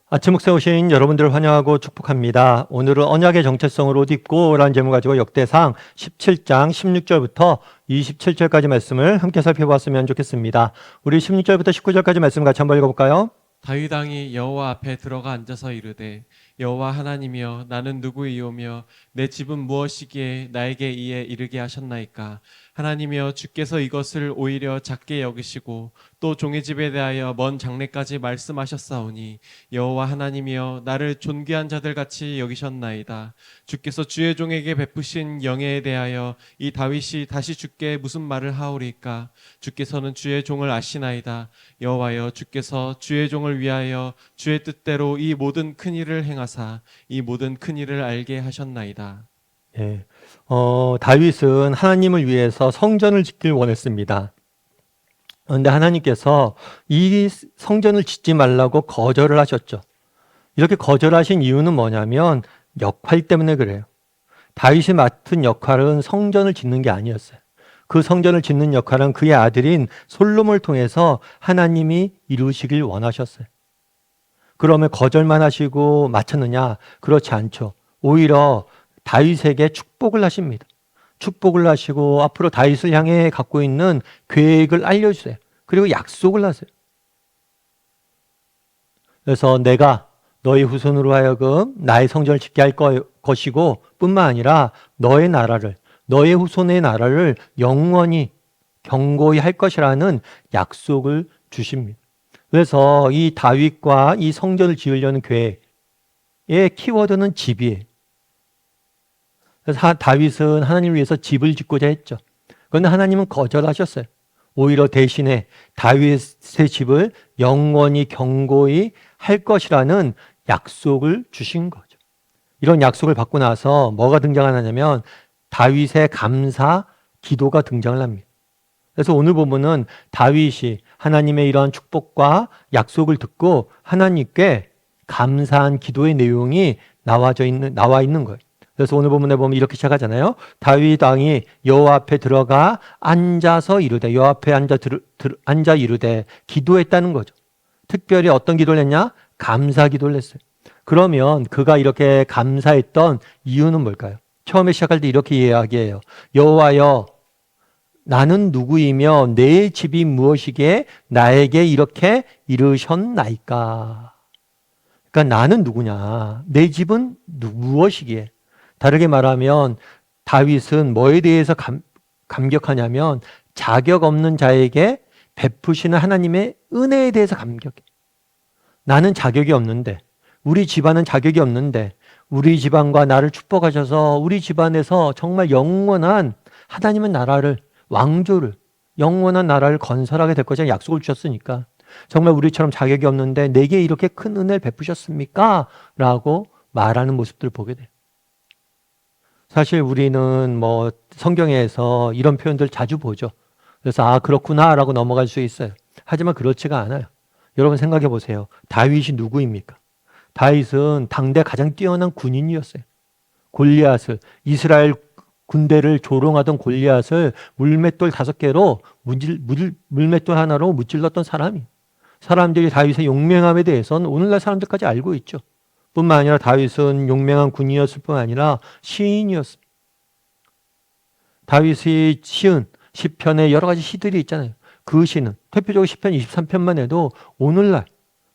아침 목소에 오신 여러분들을 환영하고 축복합니다. 오늘은 언약의 정체성을 옷 입고 라는 제목 가지고 역대상 17장 16절부터 27절까지 말씀을 함께 살펴보았으면 좋겠습니다. 우리 16절부터 19절까지 말씀 같이 한번 읽어볼까요? 다윗 왕이 여호와 앞에 들어가 앉아서 이르되 여호와 하나님이여 나는 누구이오며 내 집은 무엇이기에 나에게 이에 이르게 하셨나이까. 하나님이여 주께서 이것을 오히려 작게 여기시고 또 종의 집에 대하여 먼 장래까지 말씀하셨사오니 여호와 하나님이여 나를 존귀한 자들 같이 여기셨나이다. 주께서 주의 종에게 베푸신 영예에 대하여 이 다윗이 다시 주께 무슨 말을 하오리까. 주께서는 주의 종을 아시나이다. 여호와여 주께서 주의 종을 위하여 주의 뜻대로 이 모든 큰 일을 행하사 이 모든 큰 일을 알게 하셨나이다. 예. 다윗은 하나님을 위해서 성전을 짓길 원했습니다. 그런데 하나님께서 이 성전을 짓지 말라고 거절을 하셨죠. 이렇게 거절하신 이유는 뭐냐면 역할 때문에 그래요. 다윗이 맡은 역할은 성전을 짓는 게 아니었어요. 그 성전을 짓는 역할은 그의 아들인 솔로몬을 통해서 하나님이 이루시길 원하셨어요. 그러면 거절만 하시고 마쳤느냐? 그렇지 않죠. 오히려 다윗에게 축복을 하십니다. 축복을 하시고 앞으로 다윗을 향해 갖고 있는 계획을 알려주세요. 그리고 약속을 하세요. 그래서 내가 너희 후손으로 하여금 나의 성전을 짓게 할 것이고 뿐만 아니라 너의 나라를, 너의 후손의 나라를 영원히 견고히 할 것이라는 약속을 주십니다. 그래서 이 다윗과 이 성전을 지으려는 계획의 키워드는 집이에요. 그래서 다윗은 하나님을 위해서 집을 짓고자 했죠. 그런데 하나님은 거절하셨어요. 오히려 대신에 다윗의 집을 영원히 견고히 할 것이라는 약속을 주신 거죠. 이런 약속을 받고 나서 뭐가 등장하냐면 다윗의 감사 기도가 등장을 합니다. 그래서 오늘 본문은 다윗이 하나님의 이러한 축복과 약속을 듣고 하나님께 감사한 기도의 내용이 나와 있는 거예요. 그래서 오늘 본문에 보면 이렇게 시작하잖아요. 다윗 왕이 여호와 앞에 들어가 앉아서 이르되, 여호와 앞에 앉아 이르되 기도했다는 거죠. 특별히 어떤 기도를 했냐? 감사 기도를 했어요. 그러면 그가 이렇게 감사했던 이유는 뭘까요? 처음에 시작할 때 이렇게 이야기해요. 여호와여 나는 누구이며 내 집이 무엇이기에 나에게 이렇게 이르셨나이까. 그러니까 나는 누구냐? 내 집은 무엇이기에? 다르게 말하면 다윗은 뭐에 대해서 감격하냐면 자격 없는 자에게 베푸시는 하나님의 은혜에 대해서 감격해. 나는 자격이 없는데, 우리 집안은 자격이 없는데 우리 집안과 나를 축복하셔서 우리 집안에서 정말 영원한 하나님의 나라를, 왕조를, 영원한 나라를 건설하게 될 것이라는 약속을 주셨으니까 정말 우리처럼 자격이 없는데 내게 이렇게 큰 은혜를 베푸셨습니까? 라고 말하는 모습들을 보게 돼요. 사실 우리는 성경에서 이런 표현들 자주 보죠. 그래서 그렇구나 라고 넘어갈 수 있어요. 하지만 그렇지가 않아요. 여러분 생각해 보세요. 다윗이 누구입니까? 다윗은 당대 가장 뛰어난 군인이었어요. 골리앗을, 이스라엘 군대를 조롱하던 골리앗을 물맷돌 5개로 물맷돌 하나로 무찔렀던 사람이. 사람들이 다윗의 용맹함에 대해서는 오늘날 사람들까지 알고 있죠. 뿐만 아니라 다윗은 용맹한 군인이었을 뿐 아니라 시인이었습니다. 다윗이 시은 시편에 여러 가지 시들이 있잖아요. 그 시는 대표적으로 시편 23편만 해도 오늘날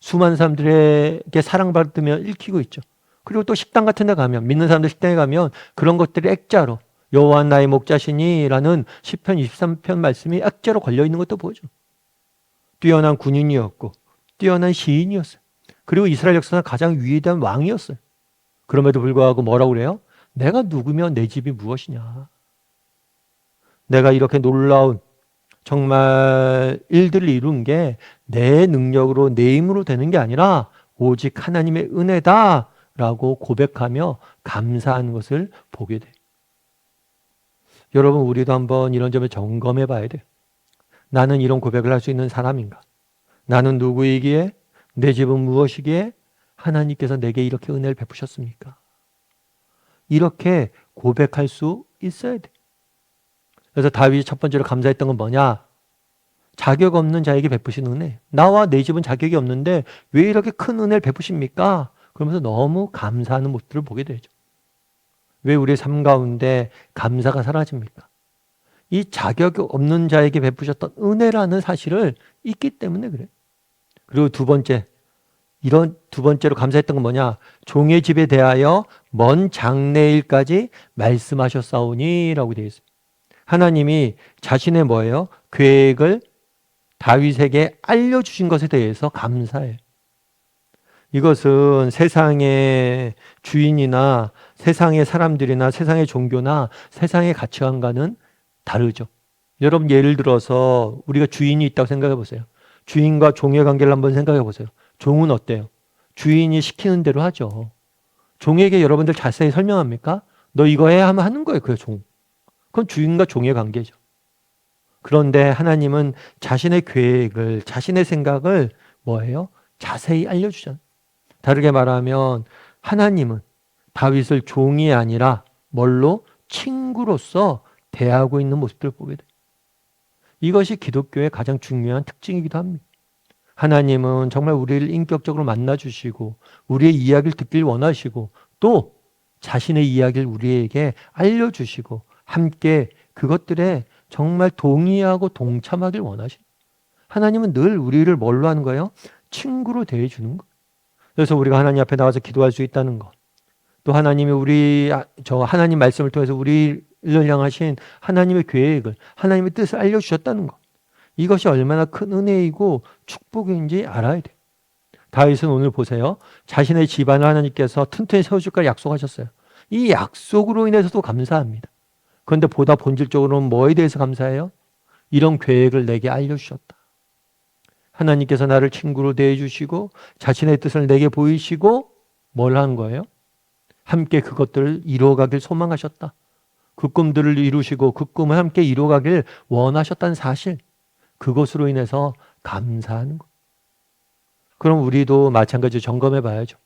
수많은 사람들에게 사랑받으며 읽히고 있죠. 그리고 또 식당 같은 데 가면, 믿는 사람들 식당에 가면 그런 것들이 액자로 여호와 나의 목자시니 라는 시편 23편 말씀이 액자로 걸려있는 것도 보죠. 뛰어난 군인이었고 뛰어난 시인이었어요. 그리고 이스라엘 역사상 가장 위대한 왕이었어요. 그럼에도 불구하고 뭐라고 그래요? 내가 누구며 내 집이 무엇이냐. 내가 이렇게 놀라운 정말 일들을 이룬 게 내 능력으로 내 힘으로 되는 게 아니라 오직 하나님의 은혜다라고 고백하며 감사하는 것을 보게 돼요. 여러분 우리도 한번 이런 점을 점검해 봐야 돼요. 나는 이런 고백을 할 수 있는 사람인가? 나는 누구이기에? 내 집은 무엇이기에? 하나님께서 내게 이렇게 은혜를 베푸셨습니까? 이렇게 고백할 수 있어야 돼. 그래서 다윗이 첫 번째로 감사했던 건 뭐냐? 자격 없는 자에게 베푸신 은혜. 나와 내 집은 자격이 없는데 왜 이렇게 큰 은혜를 베푸십니까? 그러면서 너무 감사하는 모습들을 보게 되죠. 왜 우리의 삶 가운데 감사가 사라집니까? 이 자격이 없는 자에게 베푸셨던 은혜라는 사실을 잊기 때문에 그래요. 그리고 두 번째로 감사했던 건 뭐냐? 종의 집에 대하여 먼 장래일까지 말씀하셨사오니라고 되어 있어요. 하나님이 자신의 뭐예요? 계획을 다윗에게 알려주신 것에 대해서 감사해요. 이것은 세상의 주인이나 세상의 사람들이나 세상의 종교나 세상의 가치관과는 다르죠. 여러분 예를 들어서 우리가 주인이 있다고 생각해 보세요. 주인과 종의 관계를 한번 생각해 보세요. 종은 어때요? 주인이 시키는 대로 하죠. 종에게 여러분들 자세히 설명합니까? 너 이거 해 하면 하는 거예요. 그 종. 그건 주인과 종의 관계죠. 그런데 하나님은 자신의 계획을, 자신의 생각을 뭐예요? 자세히 알려주잖아요. 다르게 말하면 하나님은 다윗을 종이 아니라 뭘로? 친구로서 대하고 있는 모습들을 보게 돼요. 이것이 기독교의 가장 중요한 특징이기도 합니다. 하나님은 정말 우리를 인격적으로 만나주시고 우리의 이야기를 듣길 원하시고 또 자신의 이야기를 우리에게 알려주시고 함께 그것들에 정말 동의하고 동참하길 원하십니다. 하나님은 늘 우리를 뭘로 하는 거예요? 친구로 대해주는 거. 그래서 우리가 하나님 앞에 나와서 기도할 수 있다는 것. 또 하나님이 하나님 말씀을 통해서 우리를 향하신 하나님의 계획을, 하나님의 뜻을 알려주셨다는 것. 이것이 얼마나 큰 은혜이고 축복인지 알아야 돼요. 다윗은 오늘 보세요. 자신의 집안을 하나님께서 튼튼히 세워줄 걸 약속하셨어요. 이 약속으로 인해서도 감사합니다. 그런데 보다 본질적으로는 뭐에 대해서 감사해요? 이런 계획을 내게 알려주셨다. 하나님께서 나를 친구로 대해주시고 자신의 뜻을 내게 보이시고 뭘 한 거예요? 함께 그것들을 이루어가길 소망하셨다. 그 꿈들을 이루시고 그 꿈을 함께 이루어가길 원하셨다는 사실, 그것으로 인해서 감사하는 것. 그럼 우리도 마찬가지로 점검해 봐야죠.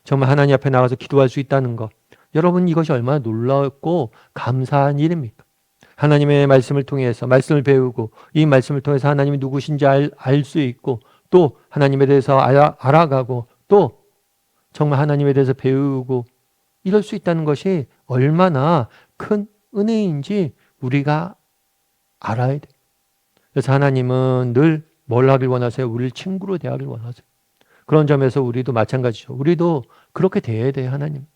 정말 하나님 앞에 나가서 기도할 수 있다는 것. 여러분 이것이 얼마나 놀랍고 감사한 일입니까? 하나님의 말씀을 통해서 말씀을 배우고 이 말씀을 통해서 하나님이 누구신지 알 수 있고 또 하나님에 대해서 알아가고 또 정말 하나님에 대해서 배우고 이럴 수 있다는 것이 얼마나 큰 은혜인지 우리가 알아야 돼요. 그래서 하나님은 늘 뭘 하길 원하세요? 우리를 친구로 대하길 원하세요. 그런 점에서 우리도 마찬가지죠. 우리도 그렇게 대해야 돼요. 하나님.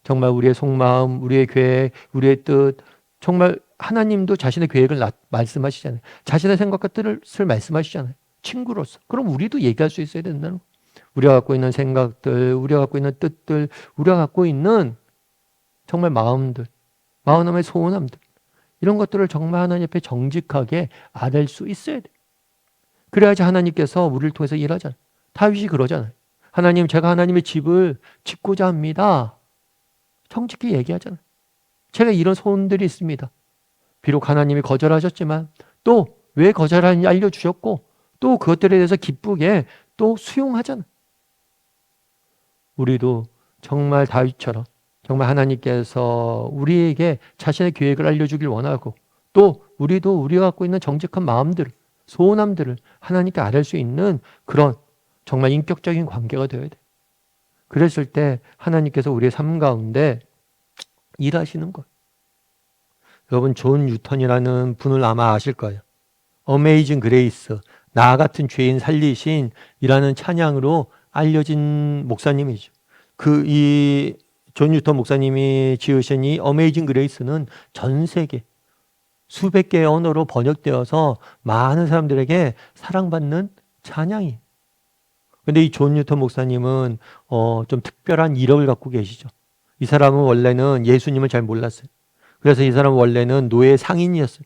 정말 우리의 속마음, 우리의 계획, 우리의 뜻, 정말 하나님도 자신의 계획을 말씀하시잖아요. 자신의 생각과 뜻을 말씀하시잖아요. 친구로서. 그럼 우리도 얘기할 수 있어야 된다는 거예요. 우리가 갖고 있는 생각들, 우리가 갖고 있는 뜻들, 우리가 갖고 있는 정말 마음들, 마음의 소원함들, 이런 것들을 정말 하나님 앞에 정직하게 아랠 수 있어야 돼요. 그래야지 하나님께서 우리를 통해서 일하잖아요. 다윗이 그러잖아요. 하나님, 제가 하나님의 집을 짓고자 합니다. 정직히 얘기하잖아요. 제가 이런 소원들이 있습니다. 비록 하나님이 거절하셨지만 또 왜 거절하는지 알려주셨고 또 그것들에 대해서 기쁘게 또 수용하잖아요. 우리도 정말 다윗처럼 정말 하나님께서 우리에게 자신의 계획을 알려주길 원하고 또 우리도 우리가 갖고 있는 정직한 마음들, 소원함들을 하나님께 아뢰 수 있는 그런 정말 인격적인 관계가 되어야 돼요. 그랬을 때 하나님께서 우리의 삶 가운데 일하시는 거예요. 여러분 존 뉴턴이라는 분을 아마 아실 거예요. 어메이징 그레이스, 나 같은 죄인 살리신 이라는 찬양으로 알려진 목사님이죠. 이 존 뉴턴 목사님이 지으신 이 어메이징 그레이스는 전 세계 수백 개의 언어로 번역되어서 많은 사람들에게 사랑받는 찬양이에요. 근데 이 존 뉴턴 목사님은 좀 특별한 이력을 갖고 계시죠. 이 사람은 원래는 예수님을 잘 몰랐어요. 그래서 이 사람은 원래는 노예 상인이었어요.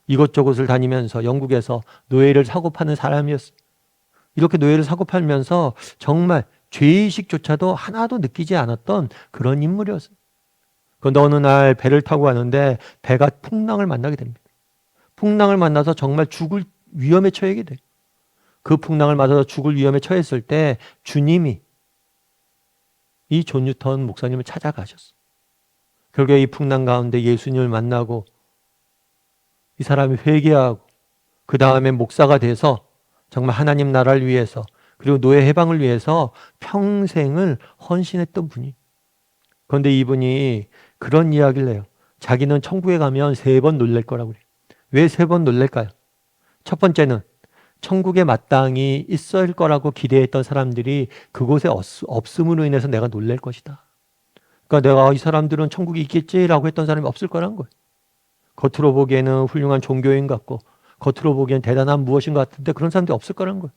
이곳저곳을 다니면서 영국에서 노예를 사고 파는 사람이었어요. 이렇게 노예를 사고 팔면서 정말 죄의식조차도 하나도 느끼지 않았던 그런 인물이었어요. 그런데 어느 날 배를 타고 가는데 배가 풍랑을 만나게 됩니다. 풍랑을 만나서 정말 죽을 위험에 처하게 돼요. 그 풍랑을 맞아서 죽을 위험에 처했을 때 주님이 이 존 뉴턴 목사님을 찾아가셨어요. 결국에 이 풍랑 가운데 예수님을 만나고 이 사람이 회개하고 그 다음에 목사가 돼서 정말 하나님 나라를 위해서 그리고 노예 해방을 위해서 평생을 헌신했던 분이. 그런데 이분이 그런 이야기를 해요. 자기는 천국에 가면 3번 놀랄 거라고 그래요. 왜 3번 놀랄까요? 첫 번째는 천국에 마땅히 있을 거라고 기대했던 사람들이 그곳에 없음으로 인해서 내가 놀랄 것이다. 그러니까 내가 이 사람들은 천국에 있겠지라고 했던 사람이 없을 거라는 거예요. 겉으로 보기에는 훌륭한 종교인 같고 겉으로 보기엔 대단한 무엇인 것 같은데 그런 사람들이 없을 거라는 거예요.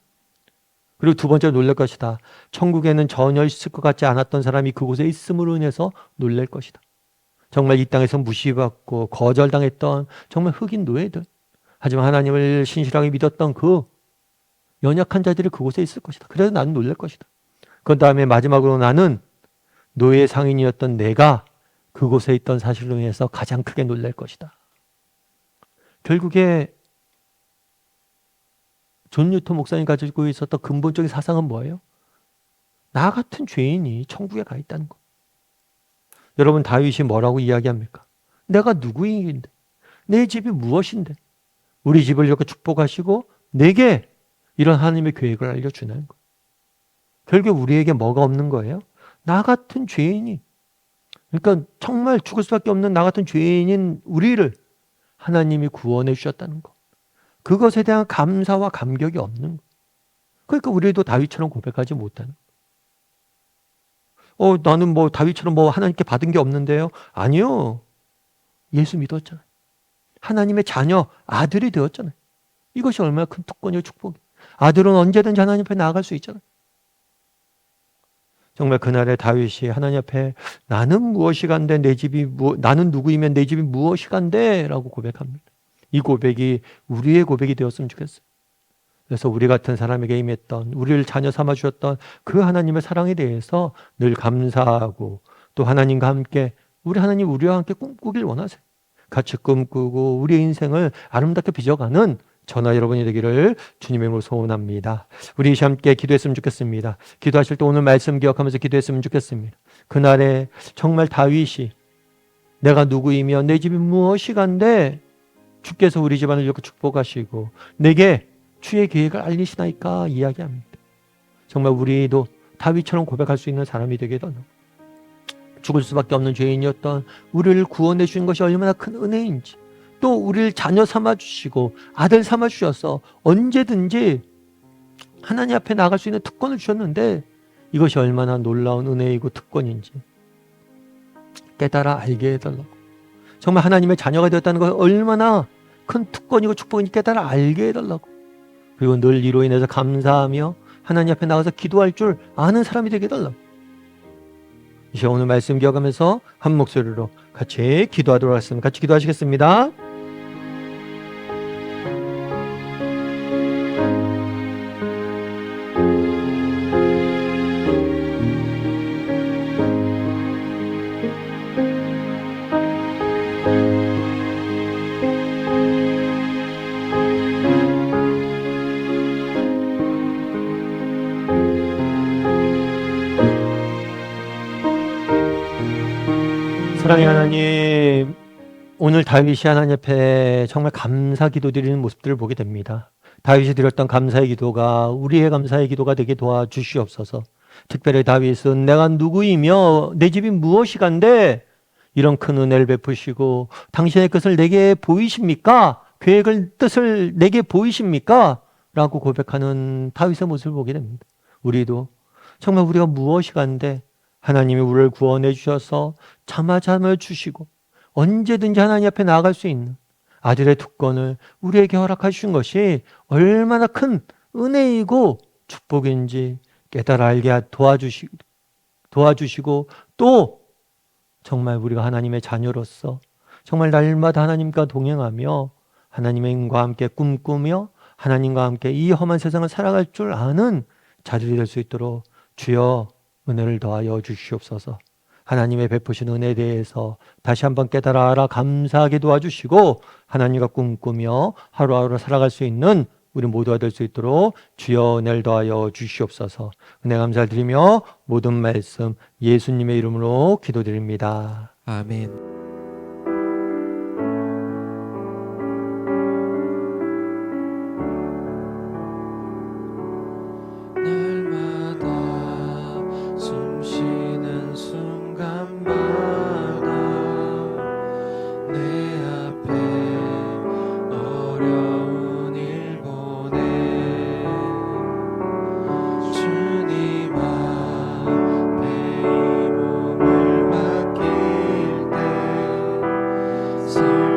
그리고 두 번째로 놀랄 것이다. 천국에는 전혀 있을 것 같지 않았던 사람이 그곳에 있음으로 인해서 놀랄 것이다. 정말 이 땅에서 무시받고 거절당했던 정말 흑인 노예들. 하지만 하나님을 신실하게 믿었던 그 연약한 자들이 그곳에 있을 것이다. 그래서 나는 놀랄 것이다. 그 다음에 마지막으로 나는 노예 상인이었던 내가 그곳에 있던 사실로 인해서 가장 크게 놀랄 것이다. 결국에 존 뉴턴 목사님 가지고 있었던 근본적인 사상은 뭐예요? 나 같은 죄인이 천국에 가 있다는 거. 여러분 다윗이 뭐라고 이야기합니까? 내가 누구인데? 내 집이 무엇인데? 우리 집을 이렇게 축복하시고 내게 이런 하나님의 계획을 알려주는 거. 결국 우리에게 뭐가 없는 거예요? 나 같은 죄인이. 그러니까 정말 죽을 수밖에 없는 나 같은 죄인인 우리를 하나님이 구원해 주셨다는 거. 그것에 대한 감사와 감격이 없는 거. 그러니까 우리도 다윗처럼 고백하지 못하는 거. 나는 뭐 다윗처럼 뭐 하나님께 받은 게 없는데요. 아니요. 예수 믿었잖아요. 하나님의 자녀, 아들이 되었잖아요. 이것이 얼마나 큰 특권이고 축복이에요. 아들은 언제든지 하나님 앞에 나아갈 수 있잖아요. 정말 그날의 다윗이 하나님 앞에 나는 무엇이간데 내 집이 나는 누구이면 내 집이 무엇이간데 라고 고백합니다. 이 고백이 우리의 고백이 되었으면 좋겠어요. 그래서 우리 같은 사람에게 임했던 우리를 자녀 삼아 주셨던 그 하나님의 사랑에 대해서 늘 감사하고 또 하나님과 함께 우리 하나님 우리와 함께 꿈꾸길 원하세요. 같이 꿈꾸고 우리의 인생을 아름답게 빚어가는 저나 여러분이 되기를 주님의 이름으로 소원합니다. 우리 함께 기도했으면 좋겠습니다. 기도하실 때 오늘 말씀 기억하면서 기도했으면 좋겠습니다. 그날에 정말 다윗이 내가 누구이며 내 집이 무엇이간데 주께서 우리 집안을 이렇게 축복하시고 내게 주의 계획을 알리시나이까 이야기합니다. 정말 우리도 다윗처럼 고백할 수 있는 사람이 되게 되는 죽을 수밖에 없는 죄인이었던 우리를 구원해 주신 것이 얼마나 큰 은혜인지 또 우리를 자녀 삼아 주시고 아들 삼아 주셔서 언제든지 하나님 앞에 나갈 수 있는 특권을 주셨는데 이것이 얼마나 놀라운 은혜이고 특권인지 깨달아 알게 해달라고. 정말 하나님의 자녀가 되었다는 것이 얼마나 큰 특권이고 축복인지 깨달아 알게 해달라고. 그리고 늘 이로 인해서 감사하며 하나님 앞에 나가서 기도할 줄 아는 사람이 되게 해달라고. 이제 오늘 말씀 기억하면서 한 목소리로 같이 기도하도록 하겠습니다. 같이 기도하시겠습니다. 사랑의 하나님, 오늘 다윗이 하나님 앞에 정말 감사 기도 드리는 모습들을 보게 됩니다. 다윗이 드렸던 감사의 기도가 우리의 감사의 기도가 되게 도와주시옵소서. 특별히 다윗은 내가 누구이며 내 집이 무엇이간데 이런 큰 은혜를 베푸시고 당신의 것을 내게 보이십니까? 계획을 뜻을 내게 보이십니까? 라고 고백하는 다윗의 모습을 보게 됩니다. 우리도 정말 우리가 무엇이간데 하나님이 우리를 구원해 주셔서 참아 주시고 언제든지 하나님 앞에 나아갈 수 있는 아들의 특권을 우리에게 허락하신 것이 얼마나 큰 은혜이고 축복인지 깨달아 알게 도와주시고 또 정말 우리가 하나님의 자녀로서 정말 날마다 하나님과 동행하며 하나님과 함께 꿈꾸며 하나님과 함께 이 험한 세상을 살아갈 줄 아는 자들이 될 수 있도록 주여 은혜를 더하여 주시옵소서. 하나님의 베푸신 은혜에 대해서 다시 한번 깨달아 알아 감사하게 도와주시고 하나님과 꿈꾸며 하루하루 살아갈 수 있는 우리 모두가 될 수 있도록 주여 은혜를 더하여 주시옵소서. 은혜 감사를 드리며 모든 말씀 예수님의 이름으로 기도드립니다. 아멘. 슬